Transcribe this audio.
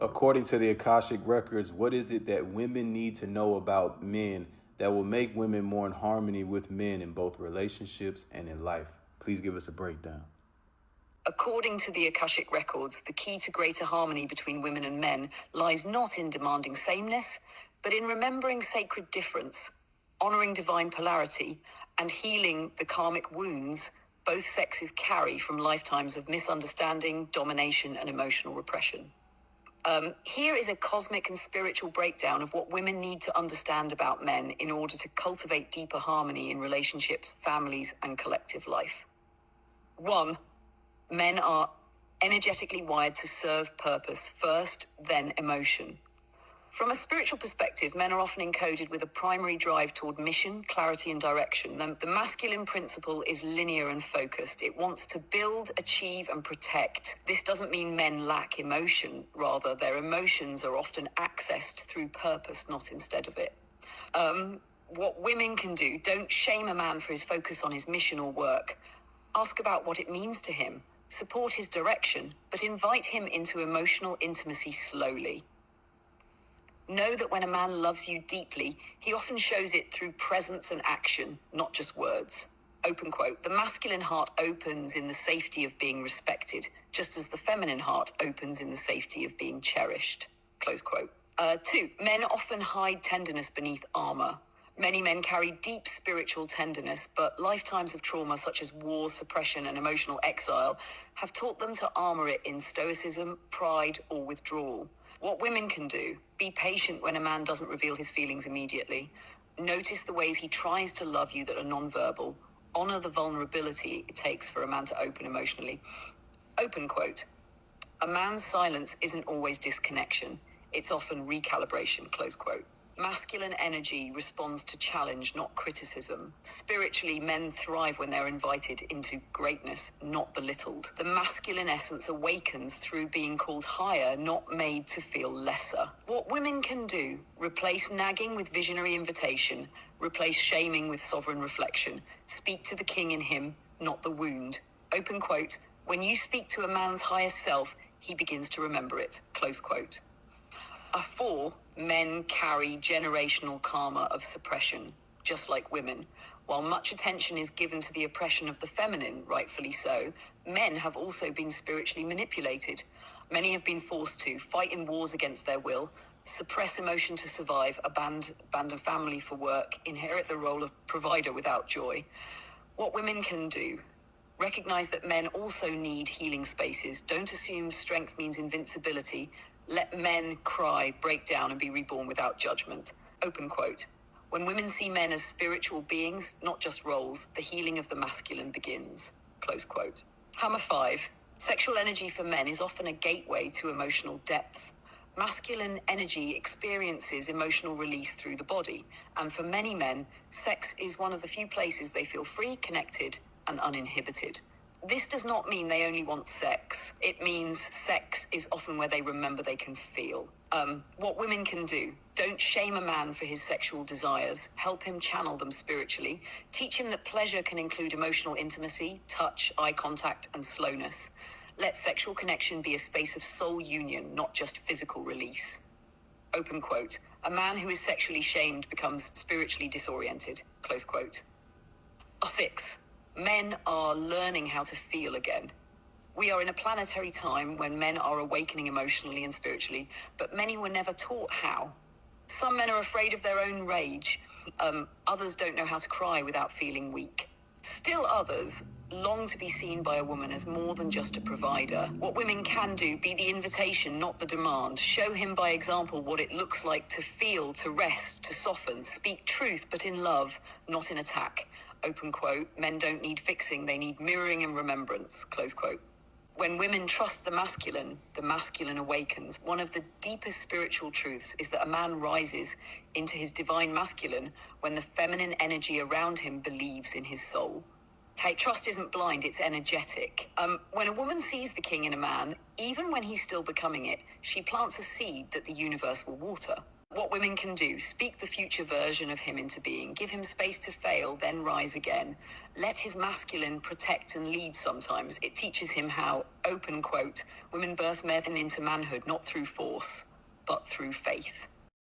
According to the Akashic Records, what is it that women need to know about men that will make women more in harmony with men in both relationships and in life? Please give us a breakdown. According to the Akashic Records, the key to greater harmony between women and men lies not in demanding sameness, but in remembering sacred difference, honoring divine polarity, and healing the karmic wounds both sexes carry from lifetimes of misunderstanding, domination, and emotional repression. Here is a cosmic and spiritual breakdown of what women need to understand about men in order to cultivate deeper harmony in relationships, families, and collective life. 1. Men are energetically wired to serve purpose first, then emotion. From a spiritual perspective, men are often encoded with a primary drive toward mission, clarity, and direction. The masculine principle is linear and focused. It wants to build, achieve, and protect. This doesn't mean men lack emotion. Rather, their emotions are often accessed through purpose, not instead of it. What women can do: don't shame a man for his focus on his mission or work. Ask about what it means to him. Support his direction, but invite him into emotional intimacy slowly. Know that when a man loves you deeply, he often shows it through presence and action, not just words. Open quote, the masculine heart opens in the safety of being respected, just as the feminine heart opens in the safety of being cherished. Close quote. 2. Men often hide tenderness beneath armor. Many men carry deep spiritual tenderness, but lifetimes of trauma such as war, suppression, and emotional exile have taught them to armor it in stoicism, pride, or withdrawal. What women can do: be patient when a man doesn't reveal his feelings immediately. Notice the ways he tries to love you that are nonverbal. Honor the vulnerability it takes for a man to open emotionally. Open quote, a man's silence isn't always disconnection. It's often recalibration, close quote. Masculine energy responds to challenge, not criticism. Spiritually, men thrive when they're invited into greatness, not belittled. The masculine essence awakens through being called higher, not made to feel lesser. What women can do: replace nagging with visionary invitation, replace shaming with sovereign reflection, speak to the king in him, not the wound. Open quote, when you speak to a man's higher self, he begins to remember it, close quote. 4. Men carry generational karma of suppression, just like women. While much attention is given to the oppression of the feminine, rightfully so, men have also been spiritually manipulated. Many have been forced to fight in wars against their will, suppress emotion to survive, abandon family for work, inherit the role of provider without joy. What women can do: recognize that men also need healing spaces. Don't assume strength means invincibility. Let men cry, break down, and be reborn without judgment. Open quote. When women see men as spiritual beings, not just roles, the healing of the masculine begins. Close quote. Hammer 5. Sexual energy for men is often a gateway to emotional depth. Masculine energy experiences emotional release through the body, and for many men, sex is one of the few places they feel free, connected, and uninhibited. This does not mean they only want sex. It means sex is often where they remember they can feel. What women can do: don't shame a man for his sexual desires. Help him channel them spiritually. Teach him that pleasure can include emotional intimacy, touch, eye contact, and slowness. Let sexual connection be a space of soul union, not just physical release. Open quote. A man who is sexually shamed becomes spiritually disoriented. Close quote. 6. Men are learning how to feel again. We are in a planetary time when men are awakening emotionally and spiritually, but many were never taught how. Some men are afraid of their own rage. Others don't know how to cry without feeling weak. Still others long to be seen by a woman as more than just a provider. What women can do: be the invitation, not the demand. Show him by example what it looks like to feel, to rest, to soften. Speak truth, but in love, not in attack. Open quote, men don't need fixing, they need mirroring and remembrance, close quote. When women trust the masculine awakens. One of the deepest spiritual truths is that a man rises into his divine masculine when the feminine energy around him believes in his soul. Hey, trust isn't blind, it's energetic. When a woman sees the king in a man, even when he's still becoming it, she plants a seed that the universe will water. What women can do: speak the future version of him into being, give him space to fail, then rise again. Let his masculine protect and lead sometimes. It teaches him how, open quote, women birth men into manhood not through force, but through faith.